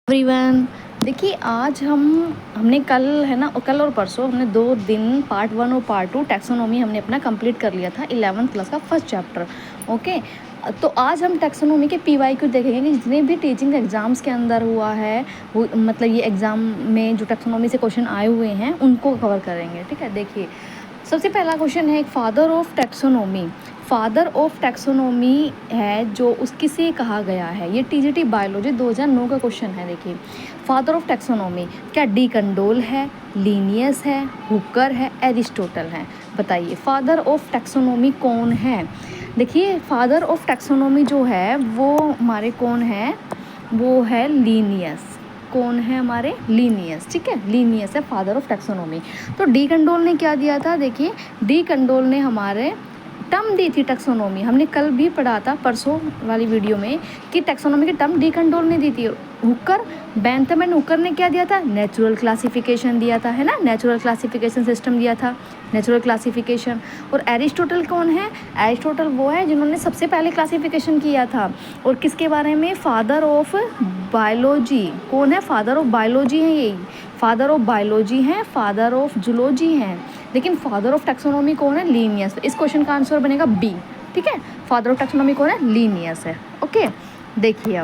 Everyone, देखिए आज हमने कल और परसों हमने 2 दिन पार्ट 1 और पार्ट 2 टैक्सोनॉमी हमने अपना कंप्लीट कर लिया था 11th क्लास का फर्स्ट चैप्टर। ओके, तो आज हम टैक्सोनॉमी के PYQ देखेंगे कि जितने भी टीचिंग एग्जाम्स के अंदर हुआ है वो मतलब ये एग्ज़ाम में जो टैक्सोनॉमी से क्वेश्चन आए हुए हैं उनको कवर करेंगे। ठीक है, देखिए सबसे पहला क्वेश्चन है, एक father of taxonomy. Father of taxonomy है जो उसकी से कहा गया है, ये TGT बायोलॉजी 2009 का क्वेश्चन है। देखिए फादर ऑफ टैक्सोनॉमी क्या डी कंडोल है, लीनियस है, हुकर है, एरिस्टोटल है? बताइए फादर ऑफ टैक्सोनॉमी कौन है। देखिए फादर ऑफ टैक्सोनॉमी जो है वो हमारे कौन है, वो है लीनियस। कौन है हमारे? लीनियस। ठीक है, लीनियस है फादर ऑफ टैक्सोनॉमी। तो डी कंडोल ने क्या दिया था, देखिए डी कंडोल ने हमारे टर्म दी थी टैक्सोनॉमी। हमने कल भी पढ़ा था परसों वाली वीडियो में कि टैक्सोनॉमी की टर्म डी कंडोल ने दी थी। हुकर, बेंथम एंड हुकर ने क्या दिया था? नेचुरल क्लासिफिकेशन दिया था, है ना, नेचुरल क्लासिफिकेशन सिस्टम दिया था, नेचुरल क्लासिफिकेशन। और एरिस्टोटल कौन है? एरिस्टोटल वो है जिन्होंने सबसे पहले क्लासिफिकेशन किया था। और किसके बारे में? Father of biology. कौन है? फादर ऑफ बायोलॉजी है, यही फादर ऑफ बायोलॉजी हैं, फादर ऑफ जूलॉजी हैं। लेकिन फादर ऑफ टैक्सोनॉमी कौन है? लीनियस। इस क्वेश्चन का आंसर बनेगा बी। ठीक है, फादर ऑफ टैक्सोनॉमी कौन है? लीनियस है। ओके, देखिए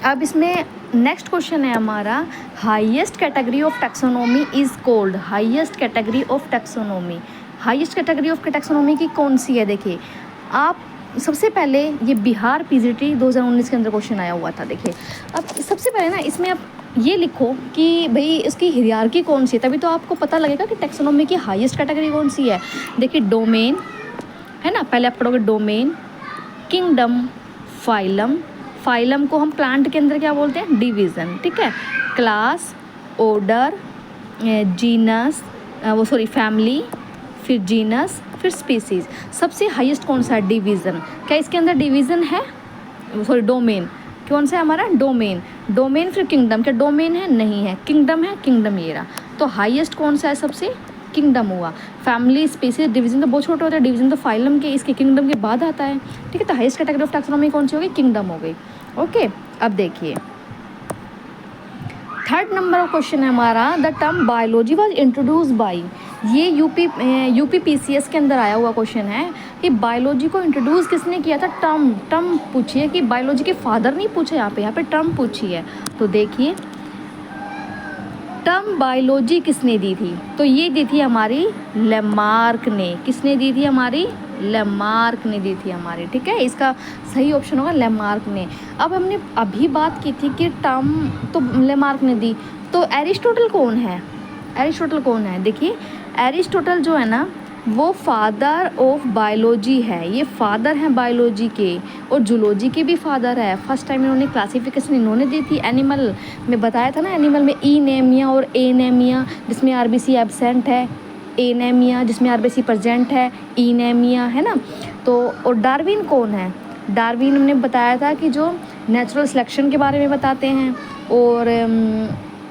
अब इसमें नेक्स्ट क्वेश्चन है हमारा, highest category of taxonomy is called. Highest category of taxonomy, highest category of taxonomy की कौन सी है? देखिए आप सबसे पहले ये बिहार PGT 2019 के अंदर क्वेश्चन आया हुआ था। देखिए अब सबसे पहले ना इसमें आप ये लिखो कि भाई इसकी हियरार्की कौन सी है, तभी तो आपको पता लगेगा कि टैक्सोनॉमी की हाईएस्ट कैटेगरी कौन सी है। देखिए डोमेन है ना, पहले आप पढ़ोगे डोमेन, किंगडम, फाइलम। फाइलम को हम प्लांट के अंदर क्या बोलते हैं? डिवीज़न। ठीक है, क्लास, ऑर्डर, जीनस, फैमिली, फिर जीनस, फिर स्पीसीज। सबसे हाईएस्ट कौन सा है? डिवीज़न। क्या इसके अंदर डिवीज़न है? डोमेन। कौन सा है हमारा? डोमेन। डोमेन फिर किंगडम। क्या डोमेन है? नहीं है, किंगडम है, किंगडम ये रहा। तो हाईएस्ट कौन सा है? सबसे किंगडम हुआ। फैमिली, स्पीसीज, डिवीजन तो बहुत छोटे होते हैं, डिवीजन तो फाइलम के इसके किंगडम के बाद आता है। ठीक है, तो हाईएस्ट कैटेगरी ऑफ टैक्सोनॉमी कौन सी होगी? किंगडम हो गई। ओके, अब देखिए थर्ड नंबर ऑफ क्वेश्चन है हमारा, the term biology was introduce by. ये यूपी PCS के अंदर आया हुआ क्वेश्चन है कि बायोलॉजी को इंट्रोड्यूस किसने किया था? टर्म पूछिए कि बायोलॉजी के फादर नहीं पूछे, यहाँ पे टर्म पूछी है। तो देखिए टर्म बायोलॉजी किसने दी थी? तो ये दी थी हमारी लेमार्क ने। किसने दी थी? हमारी लेमार्क ने दी थी हमारी। ठीक है, इसका सही ऑप्शन होगा लेमार्क ने। अब हमने अभी बात की थी कि टर्म तो लेमार्क ने दी, तो एरिस्टोटल कौन है? एरिस्टोटल कौन है? देखिए एरिस्टोटल जो है ना वो फादर ऑफ बायोलॉजी है। ये फादर हैं बायोलॉजी के, और जूलॉजी के भी फादर है। फर्स्ट टाइम इन्होंने क्लासिफिकेशन इन्होंने दी थी। एनिमल में बताया था ना, एनिमल में ईनेमिया और एनेमिया, जिसमें RBC एब्सेंट है, एनेमिया जिसमें RBC प्रेजेंट है, ईनेमिया, है ना। तो और डार्विन कौन है? डार्विन हमने बताया था कि जो नेचुरल सिलेक्शन के बारे में बताते हैं। और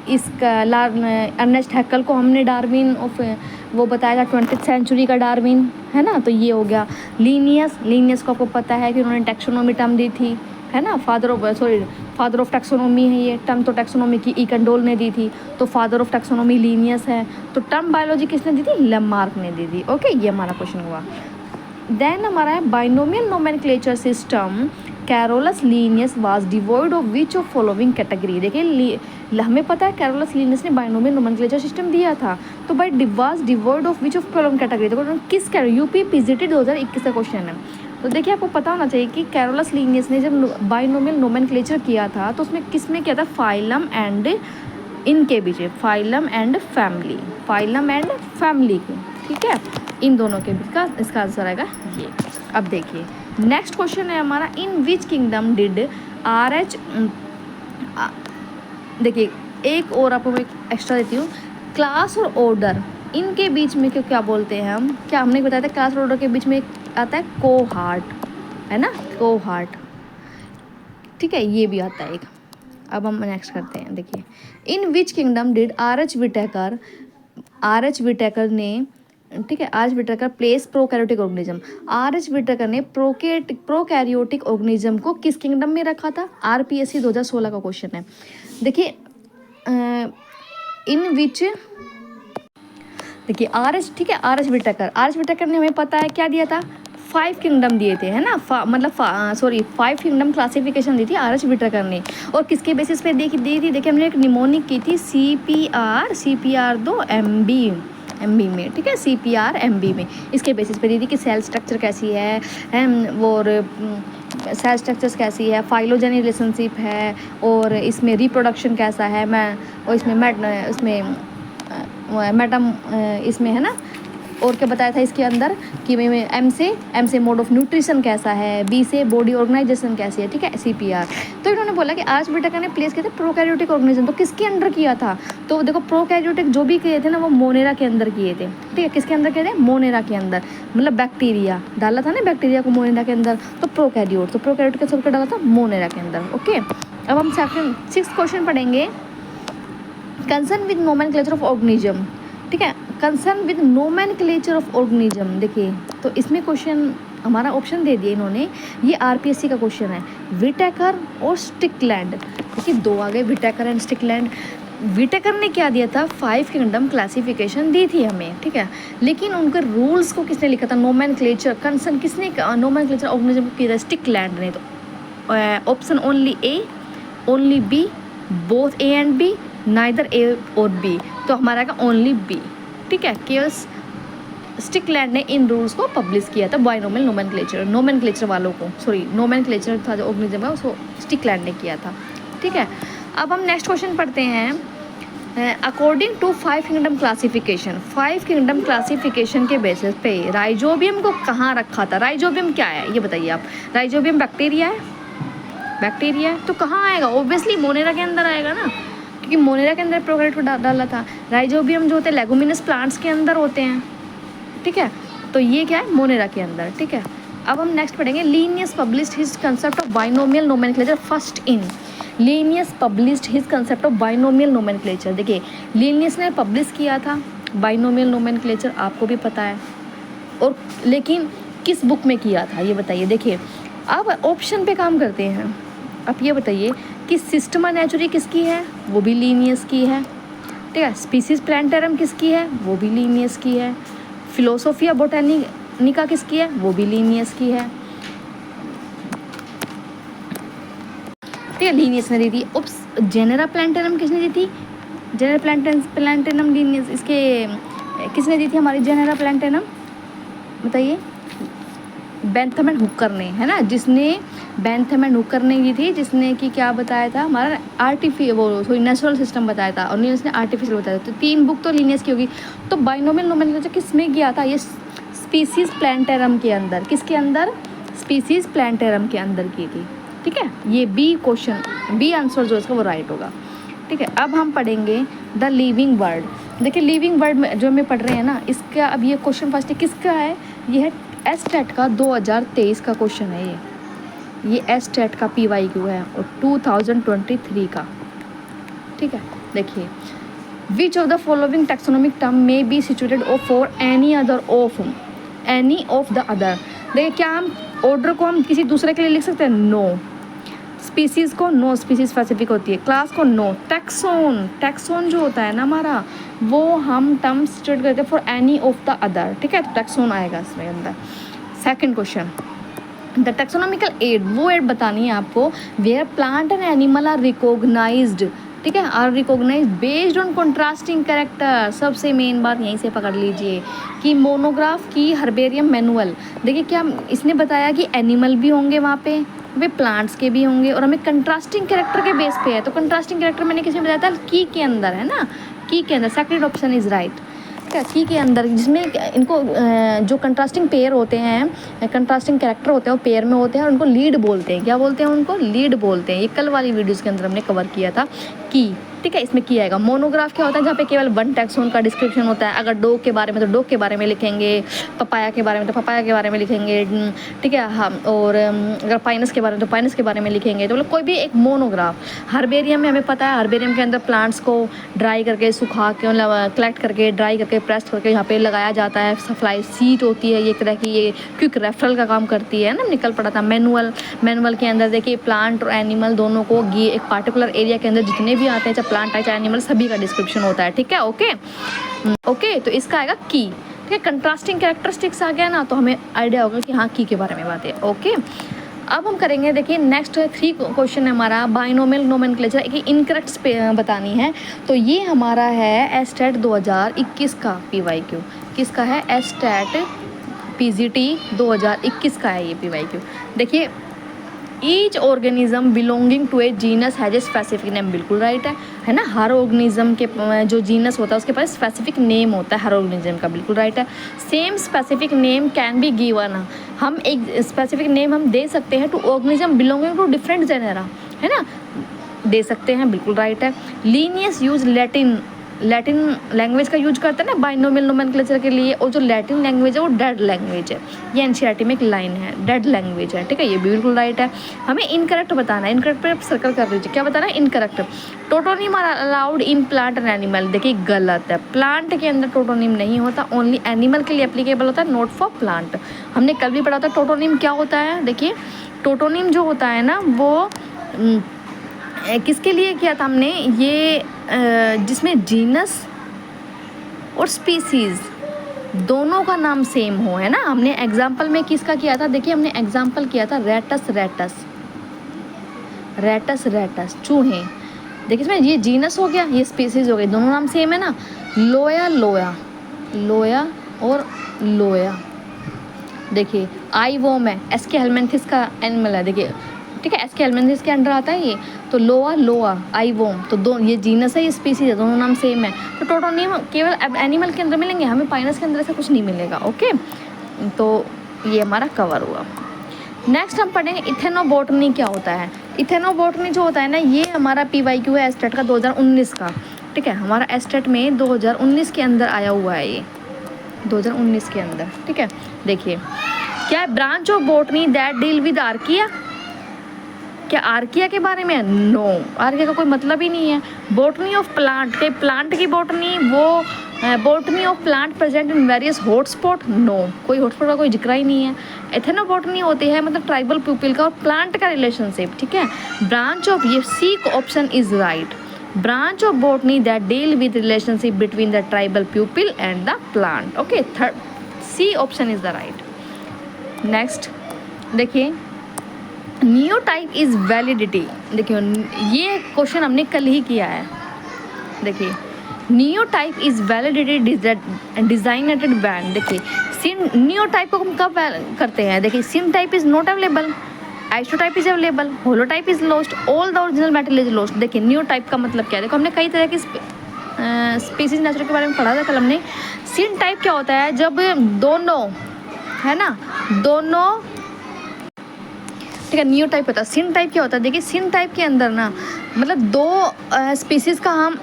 इसका अर्नेस्ट हैक्कल को हमने डार्विन ऑफ वो बताया था 20th सेंचुरी का डार्विन, है ना। तो ये हो गया लीनियस को आपको पता है कि उन्होंने टैक्सोनॉमी टर्म दी थी, है ना। फादर ऑफ टैक्सोनॉमी है ये टर्म, तो टैक्सोनॉमी की ई कंडोल ने दी थी, तो फादर ऑफ टैक्सोनॉमी लीनियस है। तो टर्म बायोलॉजी किसने दी थी? लेमार्क ने दी थी। ओके, ये हमारा क्वेश्चन हुआ। देन हमारा है binomial nomenclature system Carolus Linnaeus was devoid of which of following category. देखिए हमें पता है कैरोलस लीनियस ने बाइनोमियल नोमेनक्लेचर सिस्टम दिया था, तो by was devoid of which of following category. देखो किस UP PGT 2021 का क्वेश्चन है। तो देखिए आपको पता होना चाहिए कि कैरोलस लीनियस ने जब बाइनोमियल नोमेनक्लेचर किया था तो उसमें किसमें किया था? फाइलम एंड इनके बीच, phylum and family, phylum and family के। ठीक है, इन दोनों के बीच का इसका आंसर आएगा ये। अब देखिए नेक्स्ट क्वेश्चन है हमारा, इन विच किंगडम डिड RH। देखिए एक और आपको मैं एक्स्ट्रा देती हूँ, क्लास और ऑर्डर इनके बीच में क्यों क्या बोलते हैं हम? क्या हमने बताया था क्लास और ऑर्डर के बीच में आता है कोहार्ट, है ना, कोहार्ट। ठीक है, ये भी आता है एक। अब हम नेक्स्ट करते हैं। देखिए in which kingdom did RH Whittaker ने ठीक है, R H Whittaker place prokaryotic organism. R H Whittaker ने प्रोकैरियोटिक ऑर्गेनिज्म को किस किंगडम में रखा था? आरपीएससी 2016 का क्वेश्चन है। देखिए इन विच, देखिए आर एच, ठीक है, आर एच विटेकर ने हमें पता है क्या दिया था? 5 किंगडम दिए थे, है ना, मतलब 5 किंगडम क्लासिफिकेशन दी थी आर एच विटेकर ने। और किसके बेसिस पे दी थी? देखिए हमने एक निमोनिक की थी CPR 2 MB में, ठीक है, CPR MB में, इसके बेसिस पे दी थी कि सेल स्ट्रक्चर कैसी है और सेल स्ट्रक्चर्स कैसी है, फाइलोजेनिक रिलेशनशिप है, और इसमें रिप्रोडक्शन कैसा है, और इसमें मैडम इसमें है ना, और क्या बताया था इसके अंदर कि एम से मोड ऑफ न्यूट्रिशन कैसा है, बी से बॉडी ऑर्गेनाइजेशन कैसी है, ठीक है, CPR। तो इन्होंने बोला कि आर एच विटेकर ने प्लेस किया था प्रोकैरियोटिक ऑर्गेनिज्म। तो किसके अंडर किया था? तो देखो प्रोकैरियोटिक जो भी किए थे ना वो मोनेरा के अंदर किए थे, ठीक है, किसके अंदर किए थे? मोनेरा के अंदर, मतलब बैक्टीरिया डाला था ना, बैक्टीरिया को मोनेरा के अंदर, तो प्रोकैरियोट का सबको डाला था मोनेरा के अंदर। ओके, अब हम 6th क्वेश्चन पढ़ेंगे, concern with nomenclature of organism, ठीक है, concern with nomenclature of organism. देखिए तो इसमें क्वेश्चन हमारा ऑप्शन दे दिए इन्होंने, ये आरपीएससी का क्वेश्चन है, विटेकर और स्टिकलैंड। देखिए 2 आ गए, विटेकर एंड स्टिकलैंड। विटेकर ने क्या दिया था? 5 किंगडम क्लासिफिकेशन दी थी हमें, ठीक है, लेकिन उनके रूल्स को किसने लिखा था? नोमेनक्लेचर कंसर्न किसने नोमेनक्लेचर ऑर्गेनिज्म को किया था? स्टिकलैंड ने। तो option only A, only B, both A and B, neither A और बी। तो हमारा का ओनली बी, ठीक है, केवल स्टिकलैंड ने इन रूल्स को पब्लिश किया था, बाइनोमियल नोमेनक्लेचर वालों को, नोमेनक्लेचर था जो ऑर्गेनिज्म है उसको स्टिकलैंड ने किया था, ठीक है। अब हम नेक्स्ट क्वेश्चन पढ़ते हैं, according to 5 kingdom classification, 5 kingdom classification के बेसिस पे राइजोबियम को कहाँ रखा था? राइजोबियम क्या है ये बताइए आप? राइजोबियम बैक्टीरिया है, तो कहाँ आएगा? ऑब्वियसली मोनेरा के अंदर आएगा ना, क्योंकि मोनेरा के अंदर प्रोकैरियोट को डाला था। राइजोबियम जो होते हैं लेगुमिनस प्लांट्स के अंदर होते हैं, ठीक है, तो ये क्या है? मोनेरा के अंदर, ठीक है। अब हम नेक्स्ट पढ़ेंगे, Linnaeus published his concept of binomial nomenclature first in. Linnaeus published his concept of binomial nomenclature. देखिए लीनियस ने पब्लिश किया था बाइनोमियल नोमेनक्लेचर, आपको भी पता है, और लेकिन किस बुक में किया था ये बताइए। देखिए अब ऑप्शन पे काम करते हैं, आप ये बताइए कि सिस्टमा नेचुरी किसकी है? वो भी लीनियस की है, ठीक है। स्पीसीज प्लांटेरम किसकी है? वो भी लीनियस की है। फिलोसोफिया बोटानिका किसकी है? वो भी लीनियस की है, ठीक है, लीनियस ने दी थी। उप्स, जेनेरा प्लांटेरम किसने दी थी? जेनेरा प्लांटेरम लीनियस, इसके किसने दी थी हमारी जेनेरा प्लांटेरम? बताइए। बेंथम एंड हुकर ने, है ना, जिसने बेंथम एंड हुकर ने की थी, जिसने कि क्या बताया था हमारा नेचुरल सिस्टम बताया था, और लीनियस ने आर्टिफिशियल बताया था। तो 3 बुक तो लीनियस की होगी। तो बाइनोमियल नोमेनक्लेचर किस में किया था? ये स्पीसीज प्लांटेरम के अंदर, किसके अंदर? स्पीसीज प्लांटेरम के अंदर की थी, ठीक है। ये बी क्वेश्चन, बी आंसर जो इसका वो राइट होगा, ठीक है। अब हम पढ़ेंगे द लिविंग वर्ड। देखिए लिविंग वर्ड में जो हमें पढ़ रहे हैं ना, इसका अब ये क्वेश्चन फर्स्ट किसका है? ये है एसटेट का 2023 का क्वेश्चन है ये एसटेट का PYQ है, और 2023 का, ठीक है। देखिए which of the following taxonomic term में be situated for any of the other. देखिए क्या हम ऑर्डर को हम किसी दूसरे के लिए लिख सकते हैं? नो। स्पीसीज़ को नो, स्पीसीज स्पेसिफिक होती है। क्लास को नो। टैक्सोन जो होता है ना हमारा, वो हम टर्म सिचुएट करते हैं for any of the other, ठीक है, तो टैक्सोन आएगा इसमें अंदर। Second question, the taxonomical aid, वो एड बतानी है आपको where plant and animal are recognised, ठीक है, are recognise based on contrasting character. सबसे मेन बात यहीं से पकड़ लीजिए कि मोनोग्राफ की हर्बेरियम मैनुअल। देखिए क्या इसने बताया कि एनिमल भी होंगे वहाँ पे, वे प्लांट्स के भी होंगे, और हमें कंट्रास्टिंग कैरेक्टर के बेस पे है। तो कंट्रास्टिंग कैरेक्टर मैंने किसी में बताया था की के अंदर, है ना, की के अंदर। सेकंड ऑप्शन इज राइट, की के अंदर, जिसमें इनको जो कंट्रास्टिंग पेयर होते हैं, कंट्रास्टिंग कैरेक्टर होते हैं, वो पेयर में होते हैं, और उनको लीड बोलते हैं। क्या बोलते हैं? उनको लीड बोलते हैं। ये कल वाली वीडियोस के अंदर हमने कवर किया था की, ठीक है, इसमें की आएगा। मोनोग्राफ क्या होता है, जहाँ पे केवल वन टैक्सोन का डिस्क्रिप्शन होता है। अगर डॉग के बारे में तो डॉग के बारे में लिखेंगे, पपाया के बारे में तो पपाया के बारे में लिखेंगे, ठीक है। हम और अगर पाइनस के बारे में तो पाइनस के बारे में लिखेंगे। तो मतलब कोई भी एक मोनोग्राफ। हर्बेरियम में हमें पता है, हर्बेरियम के अंदर प्लांट्स को ड्राई करके, सुखा के, मतलब कलेक्ट करके, ड्राई करके, प्रेस करके यहाँ पे लगाया जाता है। सप्लाई सीट होती है, ये तरह की, ये क्विक रेफरल का काम करती है ना, निकल पड़ा था। मैनुअल के अंदर देखिए प्लांट और एनिमल दोनों को ये एक पार्टिकुलर एरिया के अंदर जितने भी आते हैं, चाहे प्लांट है चाहे एनिमल, सभी का डिस्क्रिप्शन होता है, ठीक है। ओके, तो इसका आएगा की, ठीक है। कंट्रास्टिंग कैरेक्टरिस्टिक्स आ गया ना, तो हमें आइडिया होगा कि हाँ की के बारे में बात है। ओके, अब हम करेंगे, देखिए नेक्स्ट 3 क्वेश्चन है हमारा बाइनोमियल नोमेनक्लेचर की इनकरेक्ट बतानी है। तो ये हमारा है एस्टेट 2021 का PYQ। किसका है? एस्टेट PGT 2021 का है ये PYQ। देखिए, each organism belonging to a genus has a specific name, बिल्कुल राइट है ना। हर ऑर्गेनिज्म के जो जीनस होता है उसके पास स्पेसिफिक नेम होता है हर ऑर्गेनिज्म का, बिल्कुल राइट है। Same specific name can be given, हम एक स्पेसिफिक नेम हम दे सकते हैं to organism belonging to different genera, है ना, दे सकते हैं, बिल्कुल राइट है। लीनियस यूज लैटिन लैंग्वेज का यूज करते हैं ना बाइनोमियल नोमेनक्लेचर के लिए, और जो लैटिन लैंग्वेज है वो डेड लैंग्वेज है। ये एनसीईआरटी में एक लाइन है, डेड लैंग्वेज है, ठीक है, ये बिल्कुल राइट है। हमें इनकरेक्ट बताना है, इनकरेक्ट पे सर्कल कर लीजिए। क्या बताना है? Incorrect. Tautonym are allowed in plant and animal, देखिए गलत है। प्लांट के अंदर टोटोनिम नहीं होता, ओनली एनिमल के लिए एप्लीकेबल होता है, नॉट फॉर प्लांट। हमने कल भी पढ़ा था टोटोनिम क्या होता है। देखिए टोटोनिम जो होता है ना, वो किसके लिए किया था हमने ये, जिसमें जीनस और स्पीसीज दोनों का नाम सेम हो, है ना। हमने एग्जाम्पल में किसका किया था? देखिए हमने एग्जाम्पल किया था रेटस चूहे। देखिए इसमें ये जीनस हो गया, ये स्पीसीज हो गई, दोनों नाम सेम है ना। लोया और लोया। देखिए आई वोम है, एस्के हेलमेंथिस का एनिमल है, देखिए, ठीक है, एस्के हेलमेंथिस के अंडर आता है ये। तो लोआ आई वोम, तो दो ये जीनस है, ये स्पीसीज है, दोनों नाम सेम है। तो टोटोनिम केवल एनिमल के अंदर मिलेंगे, हमें पाइनस के अंदर ऐसा कुछ नहीं मिलेगा। ओके, तो ये हमारा कवर हुआ। नेक्स्ट हम पढ़ेंगे इथेनोबोटनी क्या होता है। इथेनोबोटनी जो होता है ना, ये हमारा PYQ है एस्टेट का 2019 का, ठीक है। हमारा एस्टेट में 2019 के अंदर आया हुआ है ये, 2019 के अंदर, ठीक है। देखिए क्या है, branch of botany that deal with archaea. क्या आर्किया के बारे में? नो, आर्किया का कोई मतलब ही नहीं है। बोटनी ऑफ प्लांट के, प्लांट की बोटनी, वो botany of plant present in various hotspot, no, कोई हॉटस्पॉट का कोई जिक्र ही नहीं है। एथेनोबोटनी होती है मतलब ट्राइबल पीपल का और प्लांट का रिलेशनशिप, ठीक है। ब्रांच ऑफ, ये C option is right, branch of botany that deal with relationship between the tribal people and the plant. Okay, third C option is the right. Next देखिए, neotype is validity. देखिए ये question हमने कल ही किया है। देखिए neotype is validity designated band. देखिए neotype को हम कब करते हैं? देखिए syntype is not available, isotype is available, holotype is lost, all the original material is lost. देखिए नियोटाइप का मतलब क्या है? देखो हमने कई तरह की स्पीसीज नेचर के बारे में पढ़ा था कल हमने। सिन टाइप क्या होता है? जब दोनों, है ना, दोनों, ठीक है। नियो टाइप होता है। सिन टाइप क्या होता है? देखिए सिन टाइप के अंदर ना, मतलब दो स्पीसीज़ का हम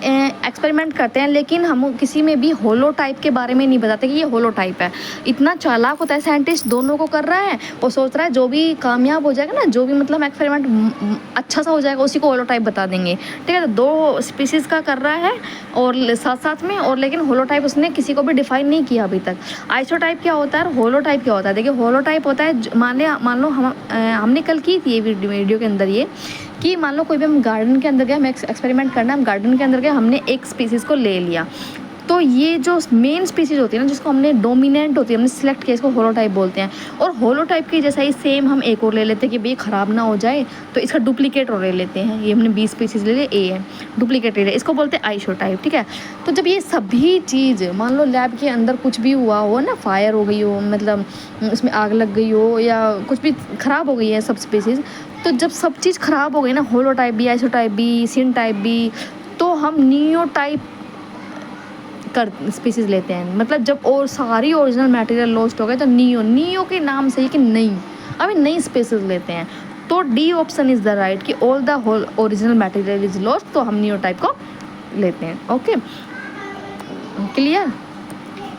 एक्सपेरिमेंट करते हैं, लेकिन हम किसी में भी होलो टाइप के बारे में नहीं बताते कि ये होलो टाइप है। इतना चालाक होता है साइंटिस्ट, दोनों को कर रहा है और सोच रहा है जो भी कामयाब हो जाएगा ना, जो भी मतलब एक्सपेरिमेंट अच्छा सा हो जाएगा, उसी को होलो टाइप बता देंगे, ठीक है। तो दो स्पीसीज़ का कर रहा है और साथ साथ में, और लेकिन होलो टाइप उसने किसी को भी डिफाइन नहीं किया अभी तक। आइसो टाइप क्या होता है और होलो टाइप क्या होता है? देखिए होलो टाइप होता है, मान लो हमने कल की थी ये वीडियो के अंदर ये, कि मान लो कोई भी हम गार्डन के अंदर गए, हमें एक्सपेरिमेंट करना है, हम गार्डन के अंदर गए, हमने एक स्पीसीज़ को ले लिया, तो ये जो मेन स्पीसीज होती है ना, जिसको हमने डोमिनेंट होती है, हमने सिलेक्ट किया, इसको होलोटाइप बोलते हैं। और होलोटाइप की जैसा ही सेम हम एक और ले लेते हैं कि भाई ख़राब ना हो जाए, तो इसका डुप्लीकेट और ले लेते हैं। ये हमने 20 स्पीसीज ले लिया, ए है, डुप्लीकेट ले लिया, इसको बोलते हैं आइसोटाइप, ठीक है। तो जब ये सभी चीज़, मान लो लैब के अंदर कुछ भी हुआ हो ना, फायर हो गई हो, मतलब उसमें आग लग गई हो या कुछ भी ख़राब हो गई है सब स्पीसीज़, तो जब सब चीज़ ख़राब हो गई ना, होलोटाइप भी, आइसोटाइप भी, सिन टाइप भी, तो हम नियोटाइप कर स्पीसीज़ लेते हैं। मतलब जब और सारी ओरिजिनल मटेरियल लॉस्ट हो गए, तो नियो के नाम से ही कि नहीं, अभी नई स्पीसीज़ लेते हैं। तो D option is the right कि all the whole original material is lost, तो हम न्यूटाइप को लेते हैं। Okay, clear.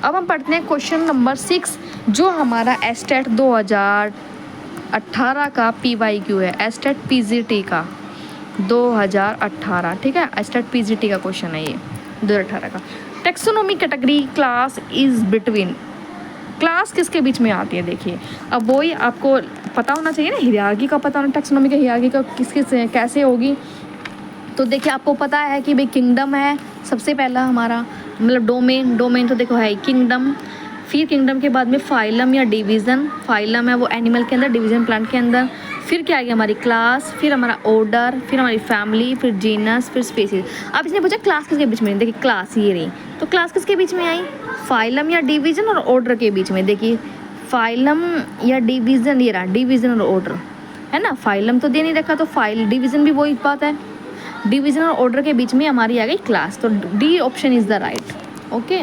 अब हम पढ़ते हैं क्वेश्चन नंबर 6 जो हमारा एस्टेट 2018 का PYQ है, एस्टेट PGT का 2018, ठीक है, एस्टेट PGT का क्वेश्चन है ये 2018 का। Taxonomy category class is between, class किसके बीच में आती है देखिए, अब वही आपको पता होना चाहिए ना, हियरार्की का पता होना, टेक्सोनोमी का हियरार्की का किस किस कैसे होगी। तो देखिए आपको पता है कि भाई किंगडम है सबसे पहला हमारा, मतलब डोमेन तो देखो है किंगडम, फिर किंगडम के बाद में फाइलम या डिवीज़न, फाइलम है वो एनिमल के अंदर, डिवीज़न प्लांट के अंदर, फिर क्या आ गया हमारी क्लास, फिर हमारा ऑर्डर, फिर हमारी फैमिली, फिर जीनस, फिर स्पीसीज। अब इसने पूछा क्लास किसके बीच में, देखिए क्लास ये रही, तो क्लास किसके बीच में आई, फाइलम या डिवीज़न और ऑर्डर के बीच में। देखिए फाइलम या डिवीज़न, ये रहा डिवीज़न और ऑर्डर है ना, फाइलम तो दे नहीं रखा, तो फाइल डिवीज़न भी वही बात है, डिवीज़न और ऑर्डर के बीच में हमारी आ गई क्लास, तो D option is the right. Okay,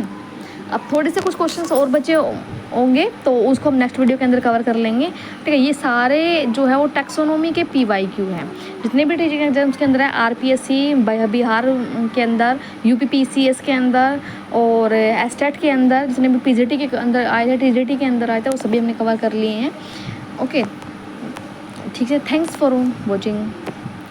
अब थोड़े से कुछ क्वेश्चंस और बचे होंगे तो उसको हम नेक्स्ट वीडियो के अंदर कवर कर लेंगे, ठीक है। ये सारे जो है वो टैक्सोनॉमी के PYQ हैं, जितने भी टीचिंग एग्जाम्स के अंदर है, RPSC बिहार के अंदर, UPPCS के अंदर और एस्टेट के अंदर, जितने भी PGT के अंदर आए थे, TGT के अंदर आए थे, वो सभी हमने कवर कर लिए हैं। ओके, ठीक है, थैंक्स फॉर वॉचिंग।